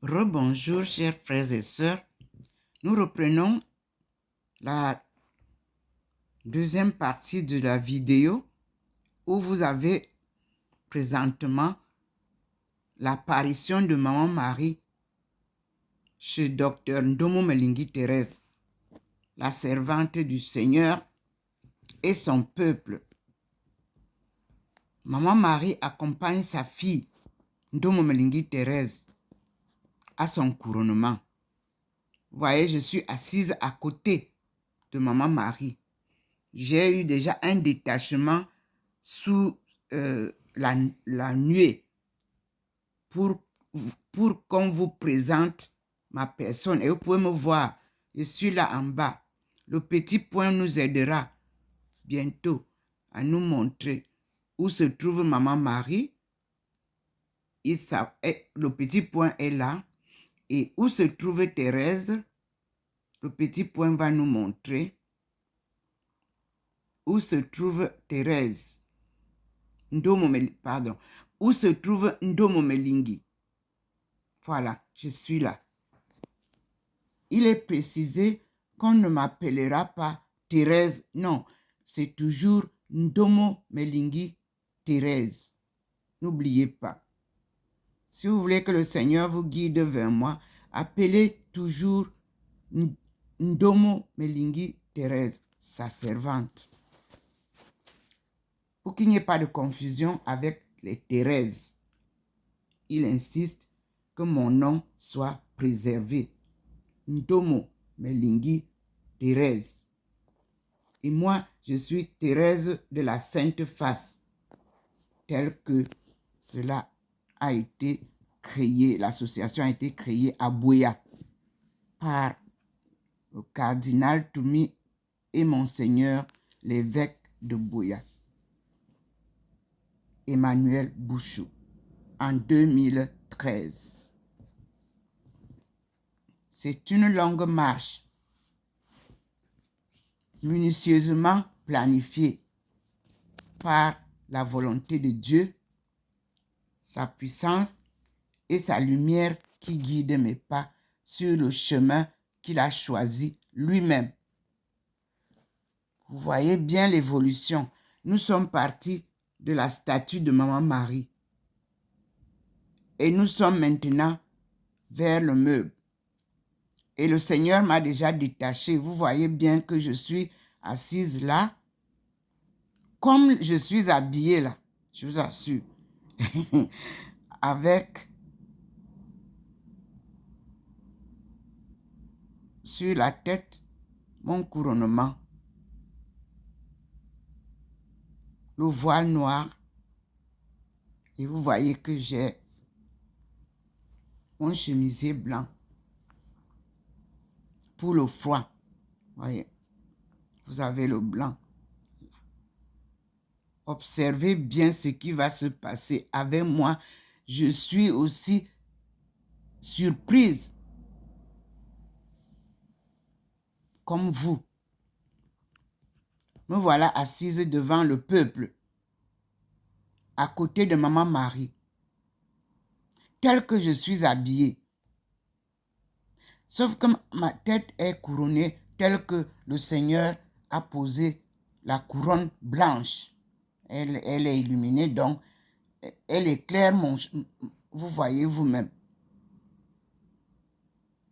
Rebonjour, chers frères et sœurs. Nous reprenons la deuxième partie de la vidéo où vous avez présentement l'apparition de Maman Marie chez Dr Ndomo Melingi Thérèse, la servante du Seigneur et son peuple. Maman Marie accompagne sa fille Ndomo Melingi Thérèse à son couronnement. Vous voyez, je suis assise à côté de Maman Marie. J'ai eu déjà un détachement sous la nuée pour qu'on vous présente ma personne. Et vous pouvez me voir, je suis là en bas. Le petit point nous aidera bientôt à nous montrer où se trouve Maman Marie. Le petit point est là. Et où se trouve Thérèse, le petit point va nous montrer où se trouve Thérèse. Où se trouve Ndomo Melingi. Voilà, je suis là. Il est précisé qu'on ne m'appellera pas Thérèse. Non, c'est toujours Ndomo Melingi Thérèse. N'oubliez pas. Si vous voulez que le Seigneur vous guide vers moi, appelez toujours Ndomo Melingi Thérèse, sa servante. Pour qu'il n'y ait pas de confusion avec les Thérèse. Il insiste que mon nom soit préservé. Ndomo Melingi Thérèse. Et moi, je suis Thérèse de la Sainte Face, tel que cela a été créé, l'association a été créée à Buea par le cardinal Toumi et Monseigneur l'évêque de Buea, Emmanuel Bouchou, en 2013. C'est une longue marche, minutieusement planifiée par la volonté de Dieu, sa puissance et sa lumière qui guide mes pas sur le chemin qu'il a choisi lui-même. Vous voyez bien l'évolution. Nous sommes partis de la statue de Maman Marie et nous sommes maintenant vers le meuble. Et le Seigneur m'a déjà détaché. Vous voyez bien que je suis assise là, comme je suis habillée là, je vous assure, avec sur la tête mon couronnement, le voile noir, et vous voyez que j'ai mon chemisier blanc pour le froid. Voyez, vous avez le blanc. Observez bien ce qui va se passer avec moi. Je suis aussi surprise comme vous. Me voilà assise devant le peuple, à côté de Maman Marie, telle que je suis habillée. Sauf que ma tête est couronnée telle que le Seigneur a posé la couronne blanche. Elle est illuminée, donc elle éclaire vous voyez vous-même.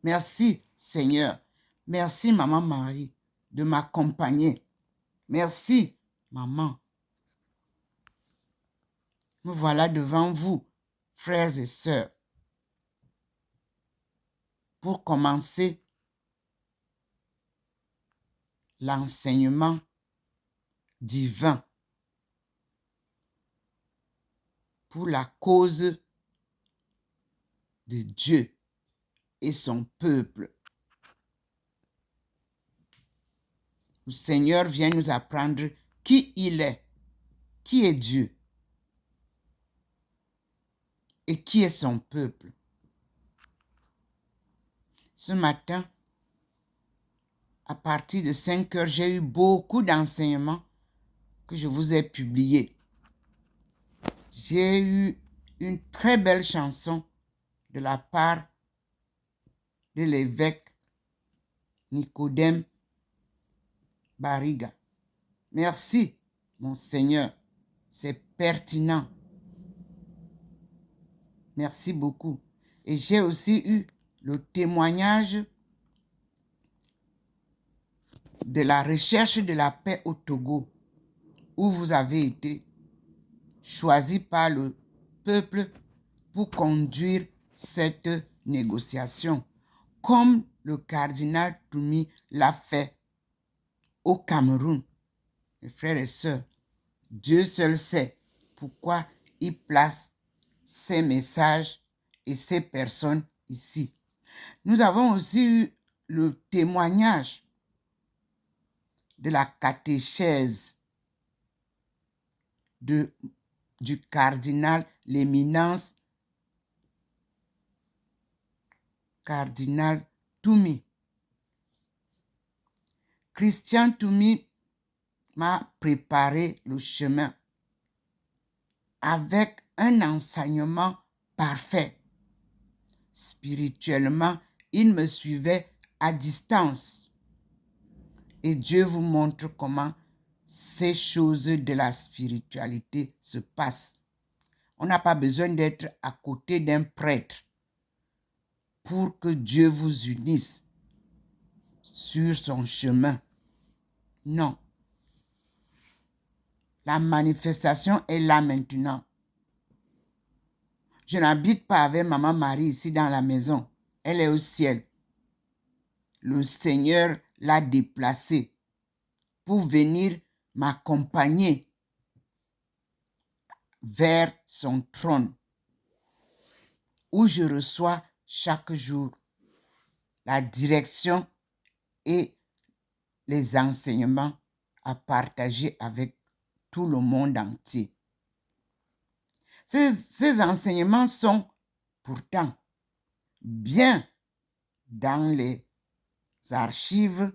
Merci Seigneur. Merci Maman Marie de m'accompagner. Merci Maman. Me voilà devant vous, frères et sœurs, pour commencer l'enseignement divin pour la cause de Dieu et son peuple. Le Seigneur vient nous apprendre qui il est, qui est Dieu et qui est son peuple. Ce matin, à partir de 5 heures, j'ai eu beaucoup d'enseignements que je vous ai publiés. J'ai eu une très belle chanson de la part de l'évêque Nicodème Bariga. Merci, mon Seigneur. C'est pertinent. Merci beaucoup. Et j'ai aussi eu le témoignage de la recherche de la paix au Togo, où vous avez été choisi par le peuple pour conduire cette négociation, comme le cardinal Toumi l'a fait au Cameroun. Mes frères et sœurs, Dieu seul sait pourquoi il place ces messages et ces personnes ici. Nous avons aussi eu le témoignage de la catéchèse du cardinal, l'éminence cardinal Toumi. Christian Toumi m'a préparé le chemin avec un enseignement parfait. Spirituellement, il me suivait à distance. Et Dieu vous montre comment ces choses de la spiritualité se passent. On n'a pas besoin d'être à côté d'un prêtre pour que Dieu vous unisse sur son chemin. Non. La manifestation est là maintenant. Je n'habite pas avec Maman Marie ici dans la maison. Elle est au ciel. Le Seigneur l'a déplacée pour venir m'accompagner vers son trône, où je reçois chaque jour la direction et les enseignements à partager avec tout le monde entier. Ces enseignements sont pourtant bien dans les archives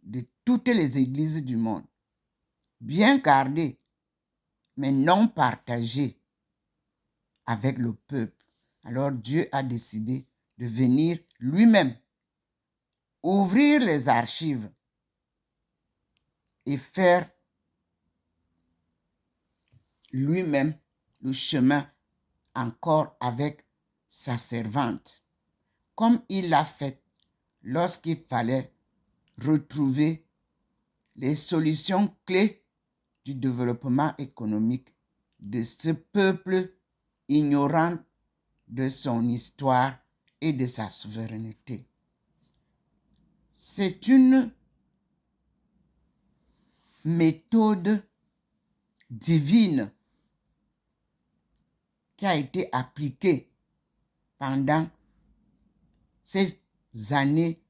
de toutes les églises du monde, bien gardés, mais non partagés avec le peuple. Alors Dieu a décidé de venir lui-même ouvrir les archives et faire lui-même le chemin encore avec sa servante, comme il l'a fait lorsqu'il fallait retrouver les solutions clés du développement économique de ce peuple ignorant de son histoire et de sa souveraineté. C'est une méthode divine qui a été appliquée pendant ces années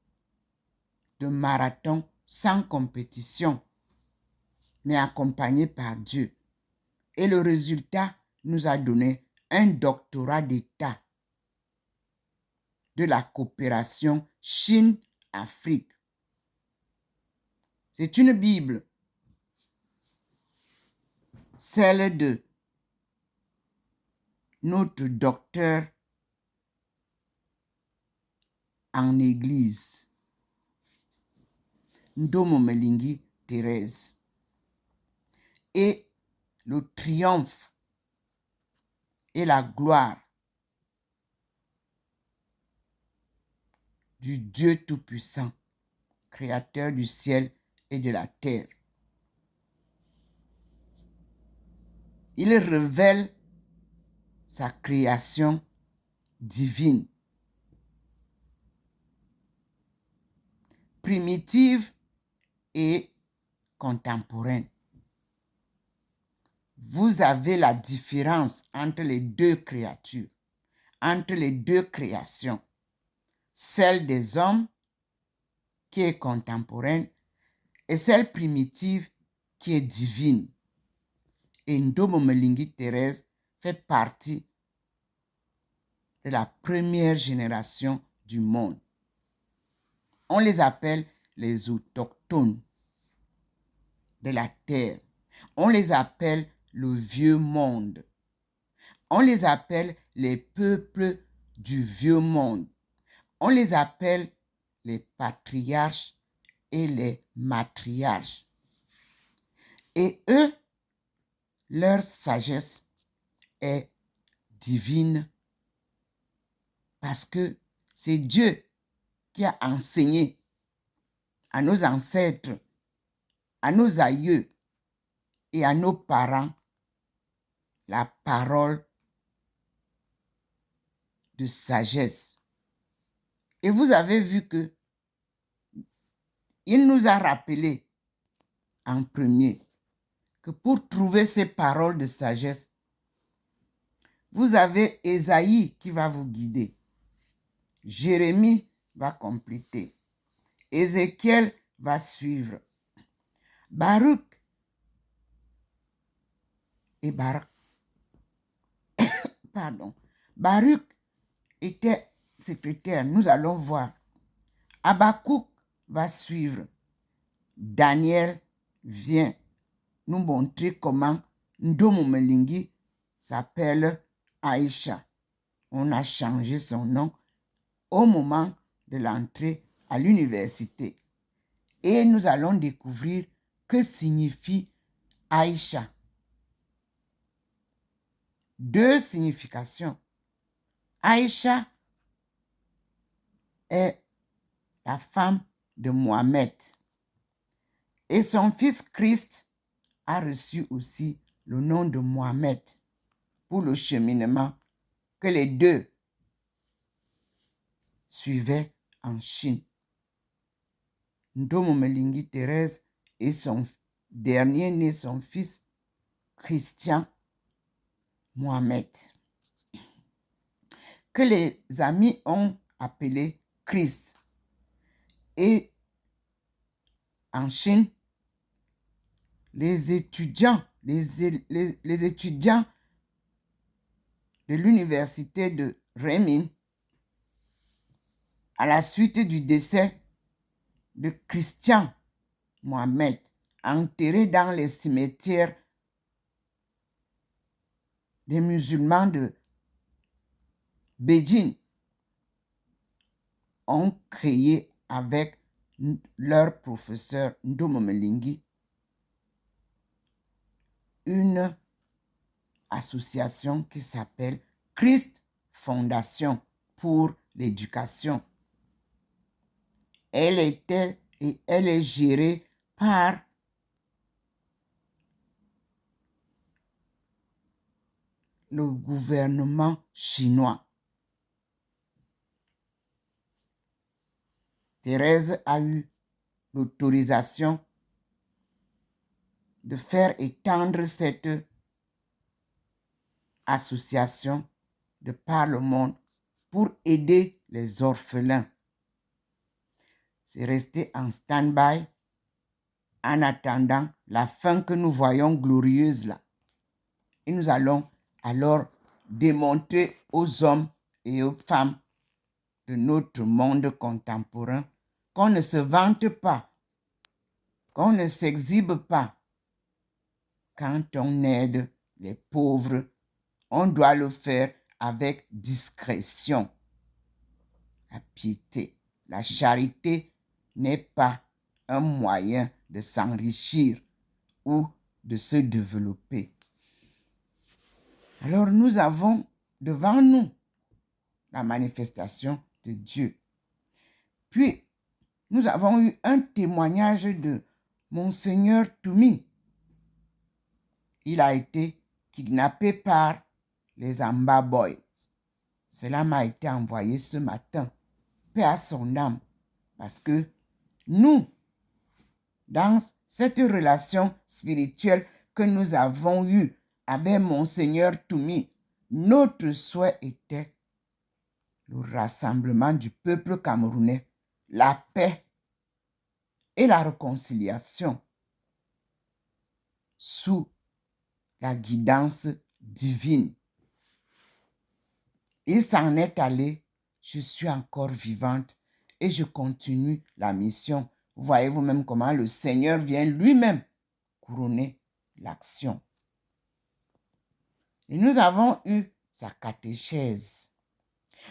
de marathon sans compétition, mais accompagné par Dieu. Et le résultat nous a donné un doctorat d'État de la coopération Chine-Afrique. C'est une Bible, celle de notre docteur en Église, Ndomo Melingi Thérèse, et le triomphe et la gloire du Dieu Tout-Puissant, créateur du ciel et de la terre. Il révèle sa création divine, primitive et contemporaine. Vous avez la différence entre les deux créatures, entre les deux créations, celle des hommes qui est contemporaine et celle primitive qui est divine. Et Ndomo Melingi Thérèse fait partie de la première génération du monde. On les appelle les autochtones de la terre. On les appelle le vieux monde. On les appelle les peuples du vieux monde. On les appelle les patriarches et les matriarches. Et eux, leur sagesse est divine parce que c'est Dieu qui a enseigné à nos ancêtres, à nos aïeux et à nos parents la parole de sagesse. Et vous avez vu que il nous a rappelé en premier que pour trouver ces paroles de sagesse, vous avez Ésaïe qui va vous guider. Jérémie va compléter. Ézéchiel va suivre. Baruch et Baruch était secrétaire. Nous allons voir. Habakkuk va suivre. Daniel vient nous montrer comment Ndomo Melingi s'appelle Aïcha. On a changé son nom au moment de l'entrée à l'université. Et nous allons découvrir que signifie Aïcha. 2 significations. Aïcha est la femme de Mohamed. Et son fils Christ a reçu aussi le nom de Mohamed pour le cheminement que les deux suivaient en Chine. Ndomo Melingi Thérèse et son dernier né, son fils Christian Mohamed, que les amis ont appelé Christ. Et en Chine, les étudiants de l'université de Renmin, à la suite du décès de Christian Mohamed, enterré dans les cimetières des musulmans de Beijing, ont créé avec leur professeur Ndomo Melingi une association qui s'appelle Christ Fondation pour l'éducation. Elle est gérée par le gouvernement chinois. Thérèse a eu l'autorisation de faire étendre cette association de par le monde pour aider les orphelins. C'est resté en stand-by en attendant la fin que nous voyons glorieuse là. Et nous allons alors démontrer aux hommes et aux femmes de notre monde contemporain qu'on ne se vante pas, qu'on ne s'exhibe pas. Quand on aide les pauvres, on doit le faire avec discrétion. La piété, la charité n'est pas un moyen de s'enrichir ou de se développer. Alors nous avons devant nous la manifestation de Dieu. Puis, nous avons eu un témoignage de Monseigneur Toumi. Il a été kidnappé par les Amba Boys. Cela m'a été envoyé ce matin. Paix à son âme. Parce que nous, dans cette relation spirituelle que nous avons eue avec Monseigneur Toumi, notre souhait était le rassemblement du peuple camerounais, la paix et la réconciliation sous la guidance divine. Il s'en est allé, je suis encore vivante et je continue la mission. Voyez vous-même comment le Seigneur vient lui-même couronner l'action. Et nous avons eu sa catéchèse.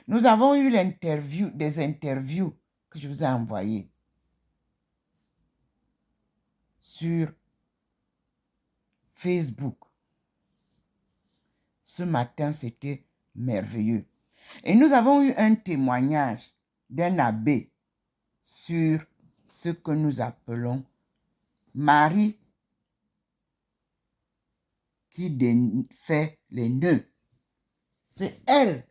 Nous avons eu des interviews que je vous ai envoyé sur Facebook. Ce matin, c'était merveilleux. Et nous avons eu un témoignage d'un abbé sur ce que nous appelons Marie qui fait les nœuds. C'est elle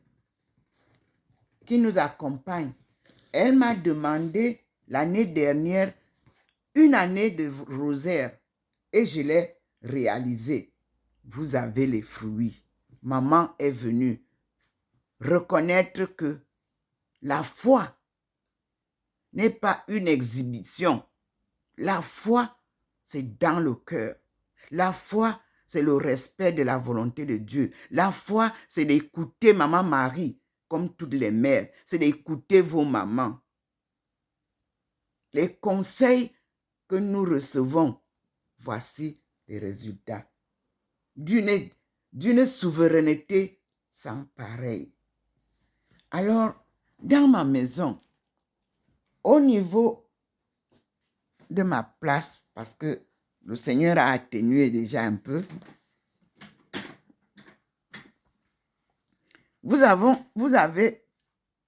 qui nous accompagne. Elle m'a demandé l'année dernière une année de rosaire et je l'ai réalisé. Vous avez les fruits. Maman est venue reconnaître que la foi n'est pas une exhibition. La foi, c'est dans le cœur. La foi, c'est le respect de la volonté de Dieu. La foi, c'est d'écouter Maman Marie, comme toutes les mères. C'est d'écouter vos mamans. Les conseils que nous recevons, voici les résultats. D'une souveraineté sans pareil. Alors, dans ma maison, au niveau de ma place, parce que le Seigneur a atténué déjà un peu, vous avez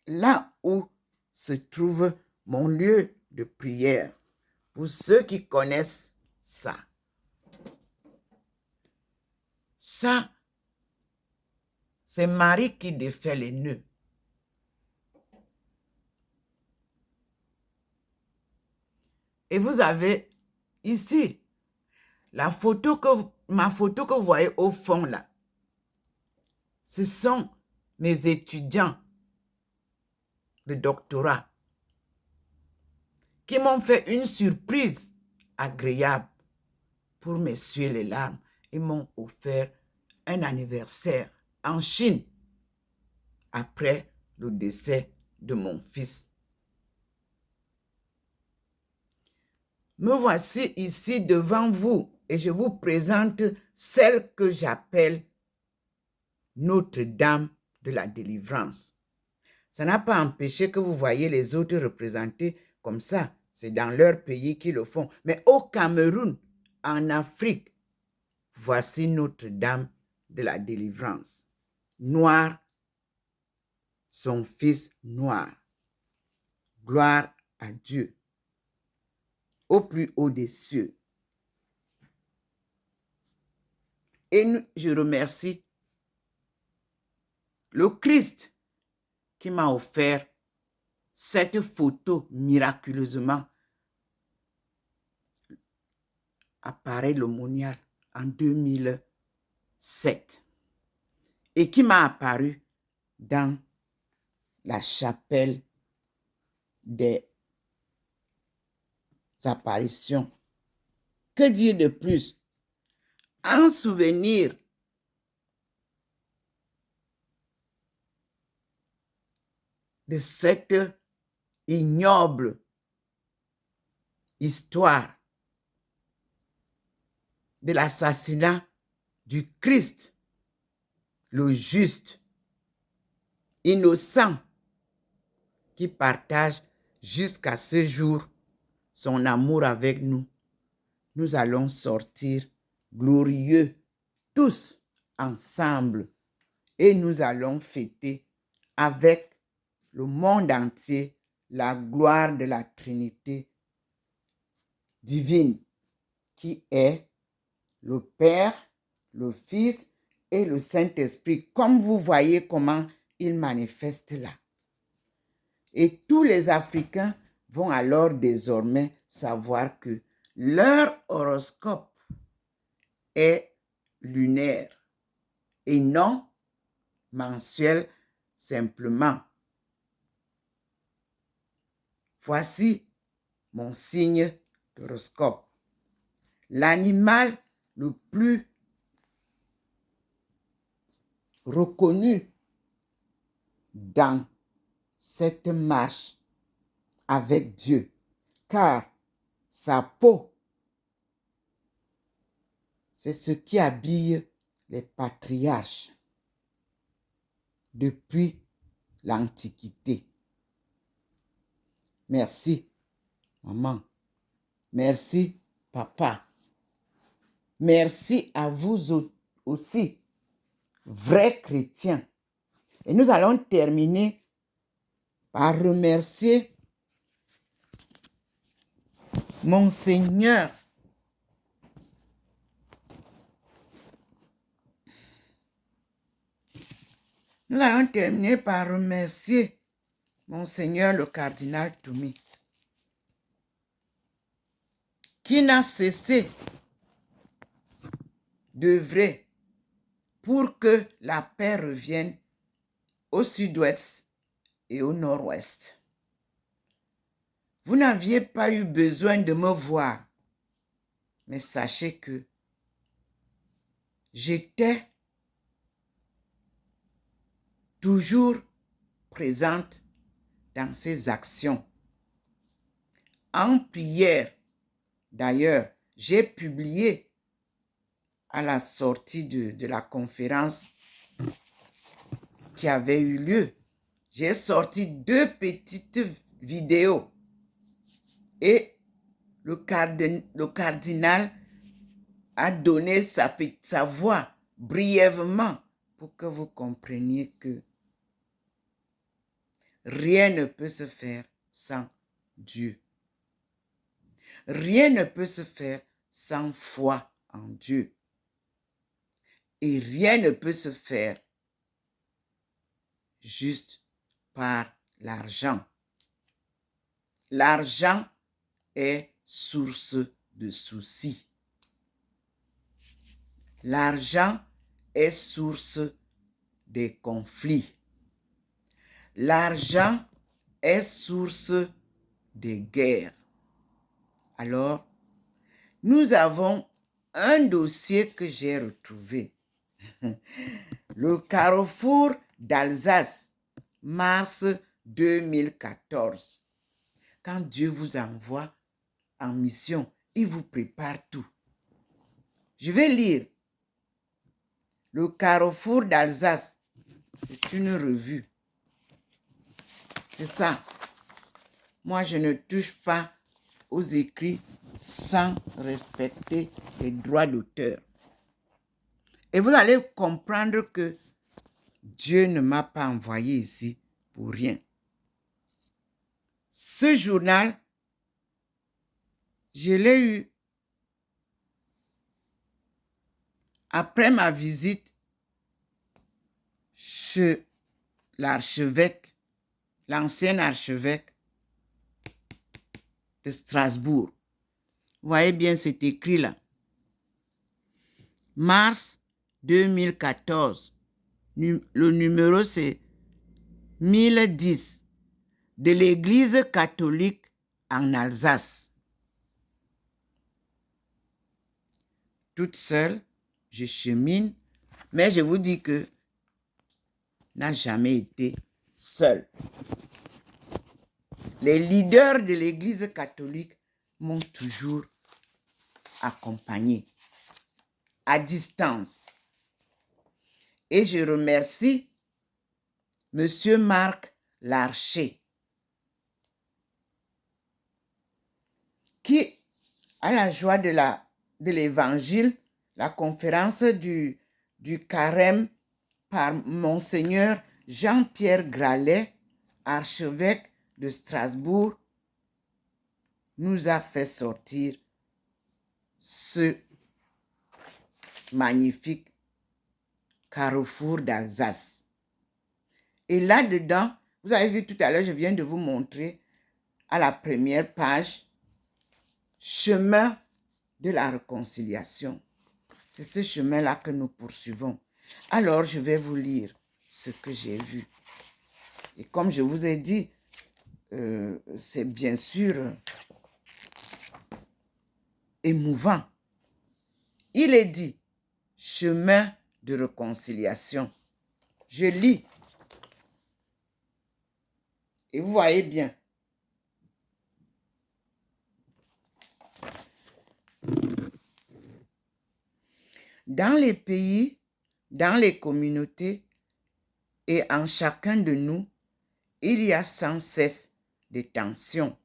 là où se trouve mon lieu de prière. Pour ceux qui connaissent ça. Ça, c'est Marie qui défait les nœuds. Et vous avez ici ma photo que vous voyez au fond là. Ce sont mes étudiants de doctorat qui m'ont fait une surprise agréable pour m'essuyer les larmes et m'ont offert un anniversaire en Chine après le décès de mon fils. Me voici ici devant vous et je vous présente celle que j'appelle Notre-Dame de la délivrance. Ça n'a pas empêché que vous voyez les autres représentés comme ça. C'est dans leur pays qu'ils le font. Mais au Cameroun, en Afrique, voici Notre-Dame de la délivrance. Noir, son fils noir. Gloire à Dieu. Au plus haut des cieux. Et je remercie le Christ qui m'a offert cette photo miraculeusement appareil l'aumônial en 2007 et qui m'a apparu dans la chapelle des apparitions. Que dire de plus? En souvenir de cette ignoble histoire de l'assassinat du Christ, le juste, innocent, qui partage jusqu'à ce jour son amour avec nous. Nous allons sortir glorieux, tous ensemble, et nous allons fêter avec le monde entier la gloire de la Trinité divine, qui est le Père, le Fils et le Saint-Esprit, comme vous voyez comment il manifeste là. Et tous les Africains vont alors désormais savoir que leur horoscope est lunaire et non mensuel simplement. Voici mon signe d'horoscope. L'animal le plus reconnu dans cette marche avec Dieu, car sa peau, c'est ce qui habille les patriarches depuis l'Antiquité. Merci, maman. Merci, papa. Merci à vous aussi, vrais chrétiens. Et nous allons terminer par remercier Monseigneur. Nous allons terminer par remercier Monseigneur le cardinal Toumi, qui n'a cessé d'œuvrer pour que la paix revienne au sud-ouest et au nord-ouest. Vous n'aviez pas eu besoin de me voir, mais sachez que j'étais toujours présente dans ces actions. En prière, d'ailleurs, j'ai publié à la sortie de la conférence qui avait eu lieu, j'ai sorti 2 petites vidéos et le cardinal a donné sa voix brièvement pour que vous compreniez que rien ne peut se faire sans Dieu. Rien ne peut se faire sans foi en Dieu. Et rien ne peut se faire juste par l'argent. L'argent est source de soucis. L'argent est source des conflits. L'argent est source des guerres. Alors, nous avons un dossier que j'ai retrouvé. Le carrefour d'Alsace, mars 2014. Quand Dieu vous envoie en mission, il vous prépare tout. Je vais lire. Le carrefour d'Alsace, c'est une revue. C'est ça. Moi, je ne touche pas aux écrits sans respecter les droits d'auteur. Et vous allez comprendre que Dieu ne m'a pas envoyé ici pour rien. Ce journal, je l'ai eu après ma visite chez l'archevêque, l'ancien archevêque de Strasbourg. Vous voyez bien, c'est écrit là. Mars 2014. Le numéro, c'est 1010 de l'Église catholique en Alsace. Toute seule, je chemine, mais je vous dis que n'a jamais été seule. Les leaders de l'Église catholique m'ont toujours accompagné à distance. Et je remercie Monsieur Marc Larcher, qui a la joie de l'évangile, la conférence du carême par Monseigneur Jean-Pierre Gralet, archevêque de Strasbourg, nous a fait sortir ce magnifique carrefour d'Alsace. Et là-dedans, vous avez vu tout à l'heure, je viens de vous montrer à la première page, chemin de la réconciliation. C'est ce chemin-là que nous poursuivons. Alors, je vais vous lire ce que j'ai vu. Et comme je vous ai dit, c'est bien sûr émouvant. Il est dit, chemin de réconciliation. Je lis. Et vous voyez bien. Dans les pays, dans les communautés et en chacun de nous, il y a sans cesse des tensions,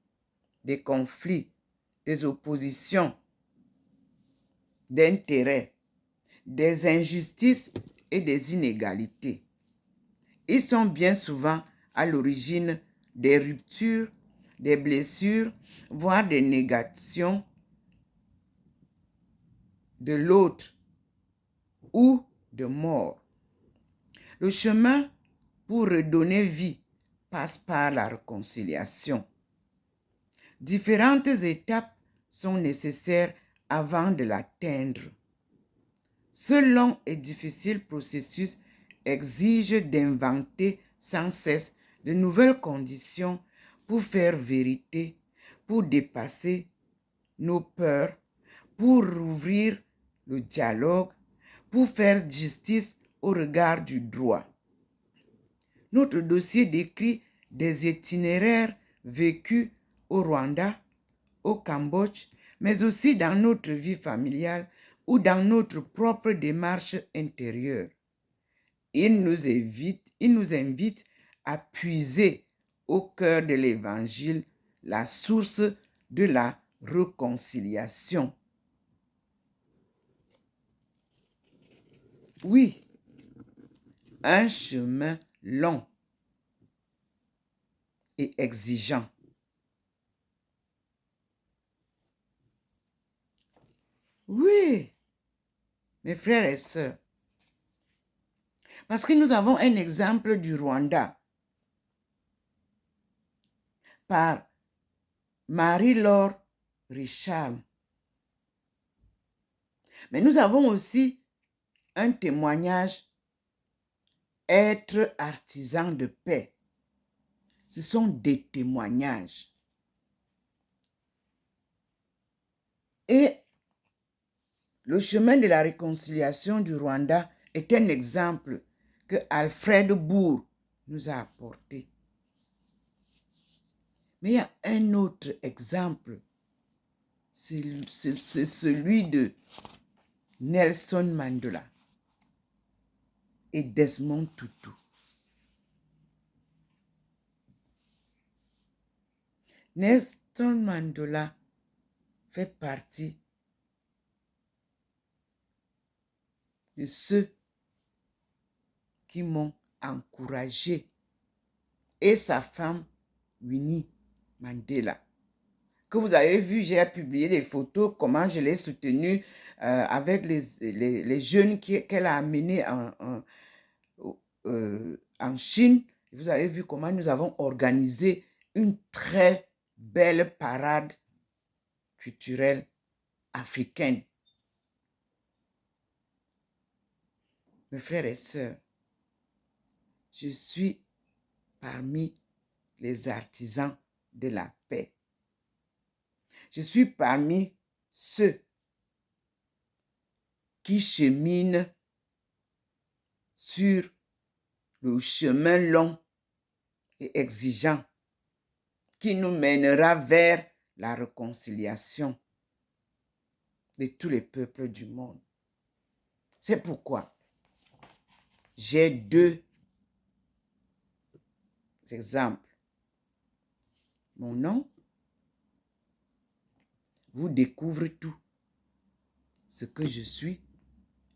des conflits, des oppositions, d'intérêts, des injustices et des inégalités. Ils sont bien souvent à l'origine des ruptures, des blessures, voire des négations de l'autre ou de mort. Le chemin pour redonner vie passe par la réconciliation. Différentes étapes sont nécessaires avant de l'atteindre. Ce long et difficile processus exige d'inventer sans cesse de nouvelles conditions pour faire vérité, pour dépasser nos peurs, pour ouvrir le dialogue, pour faire justice au regard du droit. Notre dossier décrit des itinéraires vécus au Rwanda, au Cambodge, mais aussi dans notre vie familiale ou dans notre propre démarche intérieure. Il nous invite à puiser au cœur de l'Évangile la source de la réconciliation. Oui, un chemin long et exigeant. Oui, mes frères et sœurs. Parce que nous avons un exemple du Rwanda par Marie-Laure Richard. Mais nous avons aussi un témoignage, être artisan de paix. Ce sont des témoignages. Et le chemin de la réconciliation du Rwanda est un exemple que Alfred Bourg nous a apporté. Mais il y a un autre exemple, c'est celui de Nelson Mandela et Desmond Tutu. Nelson Mandela fait partie de ceux qui m'ont encouragé, et sa femme Winnie Mandela, que vous avez vu, j'ai publié des photos, comment je l'ai soutenue avec les jeunes qu'elle a amenés en Chine. Vous avez vu comment nous avons organisé une très belle parade culturelle africaine. Mes frères et sœurs, je suis parmi les artisans de la paix. Je suis parmi ceux qui cheminent sur le chemin long et exigeant qui nous mènera vers la réconciliation de tous les peuples du monde. C'est pourquoi j'ai deux exemples. Mon nom vous découvre tout ce que je suis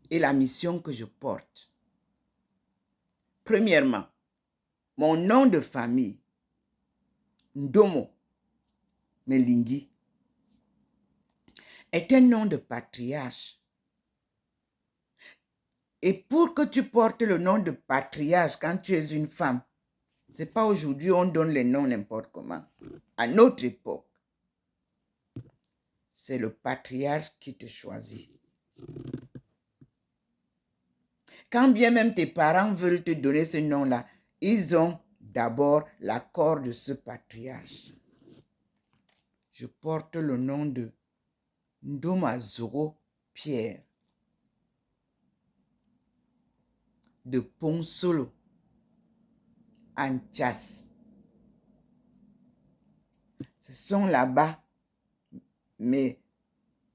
et la mission que je porte. Premièrement, mon nom de famille, Ndomo Melingi, est un nom de patriarche. Et pour que tu portes le nom de patriarche quand tu es une femme, ce n'est pas aujourd'hui on donne les noms n'importe comment. À notre époque, c'est le patriarche qui te choisit. Quand bien même tes parents veulent te donner ce nom-là, ils ont d'abord l'accord de ce patriarche. Je porte le nom de Ndomazoro Pierre de Ponsolo, Anchas. Ce sont là-bas mes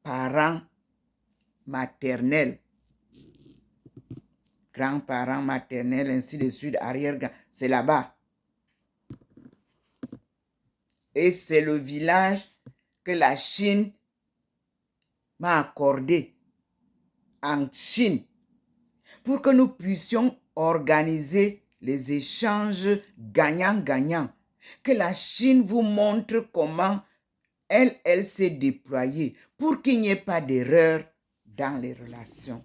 parents maternels, grands-parents maternels, ainsi de suite, arrière-grand, c'est là-bas. Et c'est le village que la Chine m'a accordé en Chine pour que nous puissions organiser les échanges gagnant-gagnant. Que la Chine vous montre comment elle s'est déployée pour qu'il n'y ait pas d'erreur dans les relations.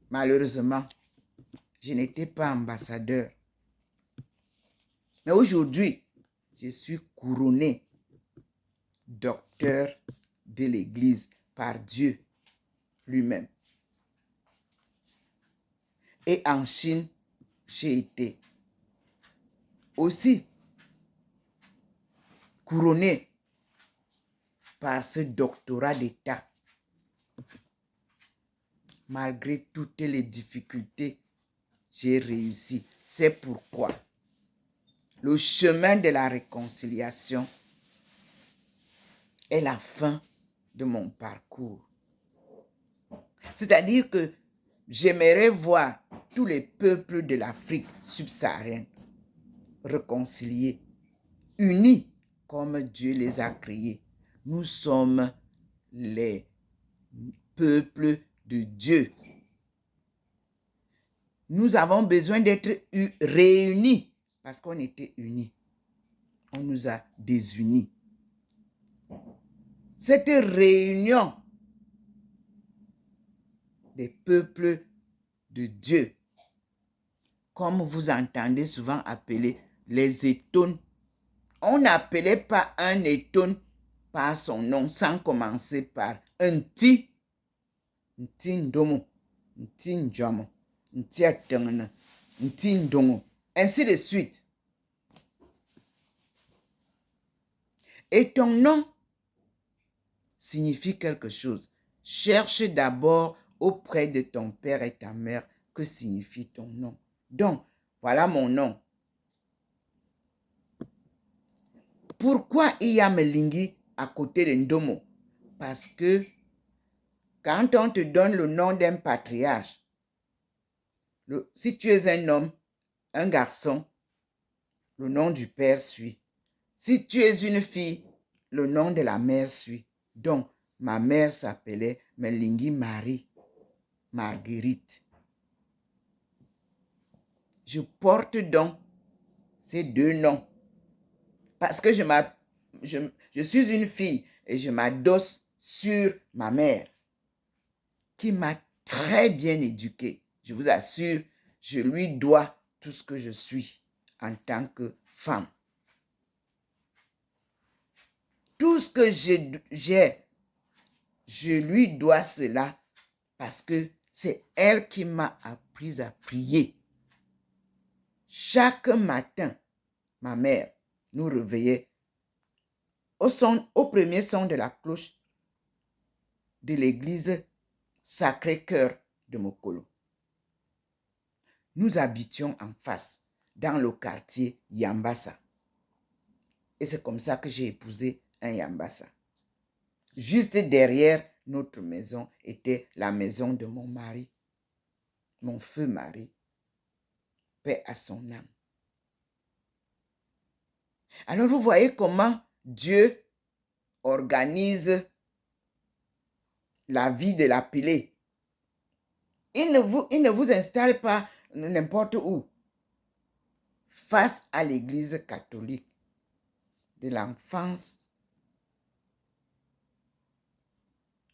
Malheureusement, je n'étais pas ambassadeur. Mais aujourd'hui, je suis couronné docteur de l'Église par Dieu lui-même. Et en Chine, j'ai été aussi couronné par ce doctorat d'État. Malgré toutes les difficultés, j'ai réussi. C'est pourquoi le chemin de la réconciliation est la fin de mon parcours. C'est-à-dire que j'aimerais voir tous les peuples de l'Afrique subsaharienne réconciliés, unis comme Dieu les a créés. Nous sommes les peuples de Dieu. Nous avons besoin d'être réunis parce qu'on était unis. On nous a désunis. Cette réunion des peuples de Dieu, comme vous entendez souvent appeler les étones, on n'appelait pas un étone par son nom sans commencer par un ti, ndomo, nti njomo, nti atengana, nti ndongo, ainsi de suite. Et ton nom signifie quelque chose. Cherche d'abord auprès de ton père et ta mère que signifie ton nom. Donc, voilà mon nom. Pourquoi il y a Melingi à côté de Ndomo? Parce que quand on te donne le nom d'un patriarche, si tu es un homme, un garçon, le nom du père suit. Si tu es une fille, le nom de la mère suit. Donc, ma mère s'appelait Melingi Marie Marguerite. Je porte donc ces deux noms parce que je suis une fille et je m'adosse sur ma mère qui m'a très bien éduquée. Je vous assure, je lui dois tout ce que je suis en tant que femme. Tout ce que j'ai, je lui dois cela parce que c'est elle qui m'a appris à prier. Chaque matin, ma mère nous réveillait au premier son de la cloche de l'église Sacré-Cœur de Mokolo. Nous habitions en face, dans le quartier Yambassa. Et c'est comme ça que j'ai épousé un Yambassa. Juste derrière notre maison était la maison de mon mari, mon feu mari, paix à son âme. Alors vous voyez comment Dieu organise la vie de l'appelé. Il ne vous installe pas n'importe où. Face à l'église catholique, de l'enfance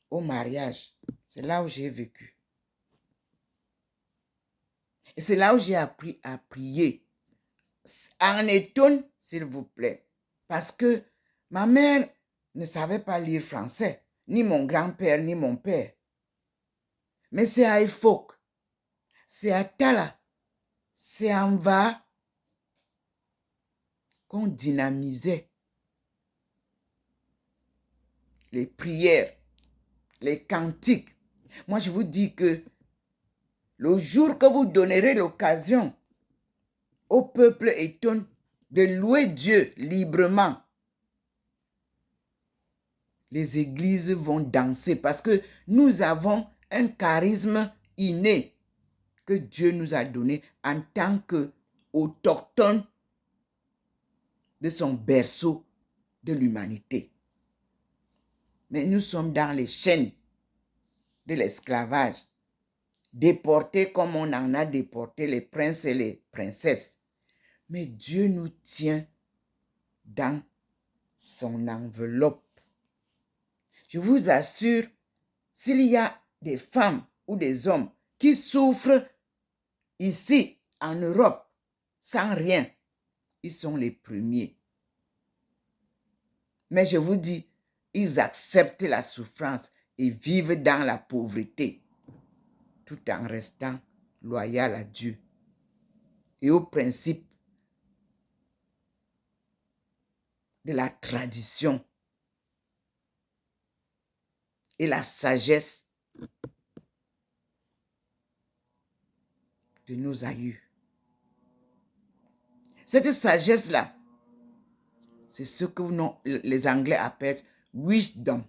au mariage, c'est là où j'ai vécu. Et c'est là où j'ai appris à prier. En étonne, s'il vous plaît. Parce que ma mère ne savait pas lire français, ni mon grand-père, ni mon père. Mais c'est à Ifok, c'est à Tala, c'est en Va qu'on dynamisait les prières, les cantiques. Moi, je vous dis que le jour que vous donnerez l'occasion au peuple étonne de louer Dieu librement, les églises vont danser parce que nous avons un charisme inné que Dieu nous a donné en tant qu'autochtones de son berceau, de l'humanité. Mais nous sommes dans les chaînes de l'esclavage, déportés comme on en a déporté les princes et les princesses. Mais Dieu nous tient dans son enveloppe. Je vous assure, s'il y a des femmes ou des hommes qui souffrent ici en Europe sans rien, ils sont les premiers. Mais je vous dis, ils acceptent la souffrance et vivent dans la pauvreté, tout en restant loyaux à Dieu et au principe de la tradition et la sagesse de nos aïeux. Cette sagesse-là, c'est ce que les Anglais appellent wisdom.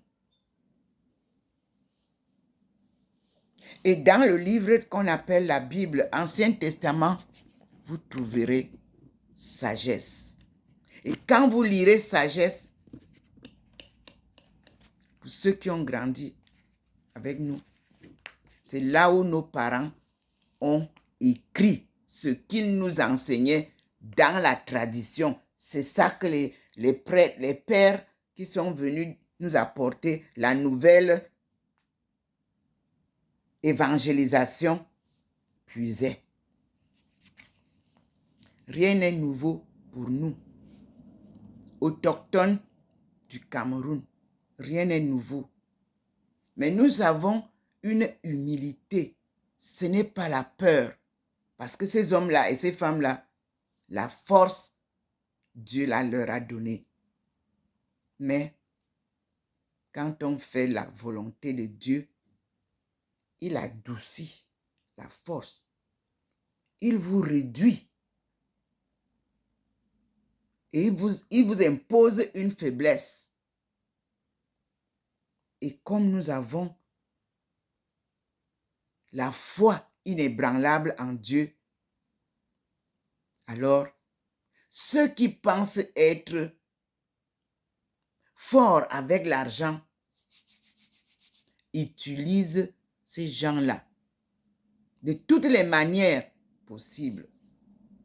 Et dans le livre qu'on appelle la Bible, Ancien Testament, vous trouverez sagesse. Et quand vous lirez sagesse, pour ceux qui ont grandi avec nous, c'est là où nos parents ont écrit ce qu'ils nous enseignaient dans la tradition. C'est ça que les pères qui sont venus nous apporter la nouvelle évangélisation puisaient. Rien n'est nouveau pour nous, autochtones du Cameroun. Rien n'est nouveau. Mais nous avons une humilité. Ce n'est pas la peur. Parce que ces hommes-là et ces femmes-là, la force, Dieu leur a donnée. Mais quand on fait la volonté de Dieu, il adoucit la force. Il vous réduit. Et il vous impose une faiblesse. Et comme nous avons la foi inébranlable en Dieu, alors ceux qui pensent être forts avec l'argent utilisent ces gens-là de toutes les manières possibles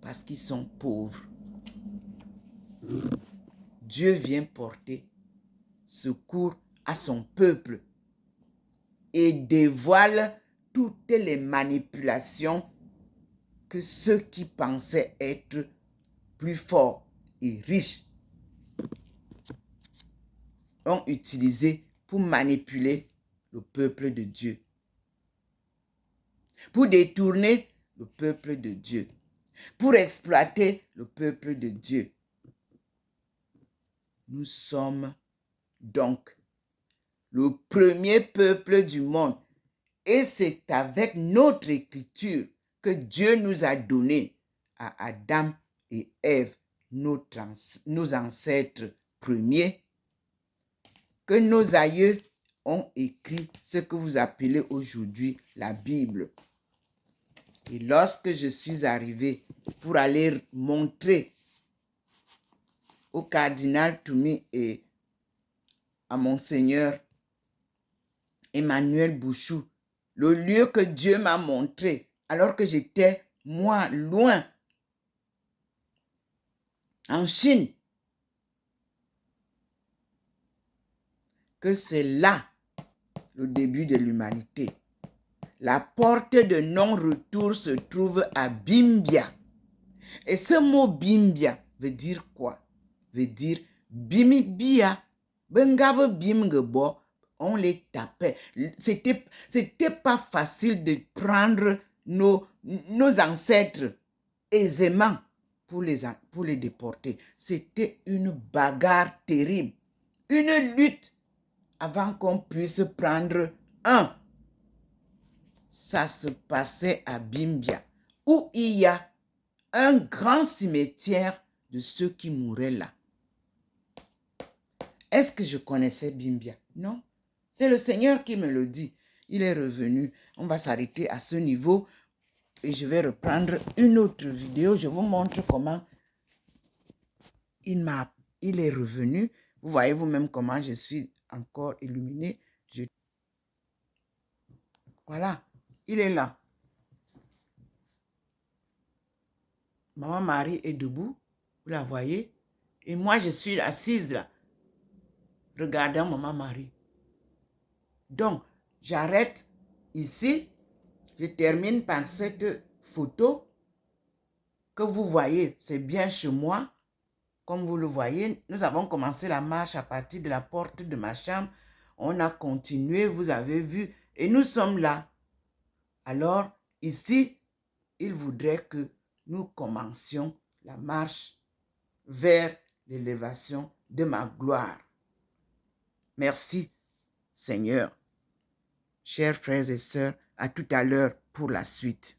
parce qu'ils sont pauvres. Dieu vient porter secours à son peuple et dévoile toutes les manipulations que ceux qui pensaient être plus forts et riches ont utilisé pour manipuler le peuple de Dieu, pour détourner le peuple de Dieu, pour exploiter le peuple de Dieu. Nous sommes donc le premier peuple du monde et c'est avec notre écriture que Dieu nous a donné à Adam et Ève, nos ancêtres premiers, que nos aïeux ont écrit ce que vous appelez aujourd'hui la Bible. Et lorsque je suis arrivé pour aller montrer au cardinal Toumi et à Monseigneur Emmanuel Bouchou, le lieu que Dieu m'a montré, alors que j'étais, moi, loin, en Chine, que c'est là le début de l'humanité. La porte de non-retour se trouve à Bimbia. Et ce mot Bimbia veut dire quoi? Veut dire Bimibia. Bengabe Bimgebo, on les tapait. C'était pas facile de prendre nos ancêtres aisément pour les déporter. C'était une bagarre terrible. Une lutte avant qu'on puisse prendre un. Ça se passait à Bimbia, où il y a un grand cimetière de ceux qui mouraient là. Est-ce que je connaissais Bimbia? Non. C'est le Seigneur qui me le dit. Il est revenu. On va s'arrêter à ce niveau et je vais reprendre une autre vidéo. Je vous montre comment il est revenu. Vous voyez vous-même comment je suis encore illuminée. Voilà, il est là. Maman Marie est debout, vous la voyez. Et moi, je suis assise là, regardant Maman Marie. Donc, j'arrête ici. Je termine par cette photo que vous voyez. C'est bien chez moi. Comme vous le voyez, nous avons commencé la marche à partir de la porte de ma chambre. On a continué, vous avez vu, et nous sommes là. Alors, ici, il voudrait que nous commencions la marche vers l'élévation de ma gloire. Merci, Seigneur. Chers frères et sœurs, à tout à l'heure pour la suite.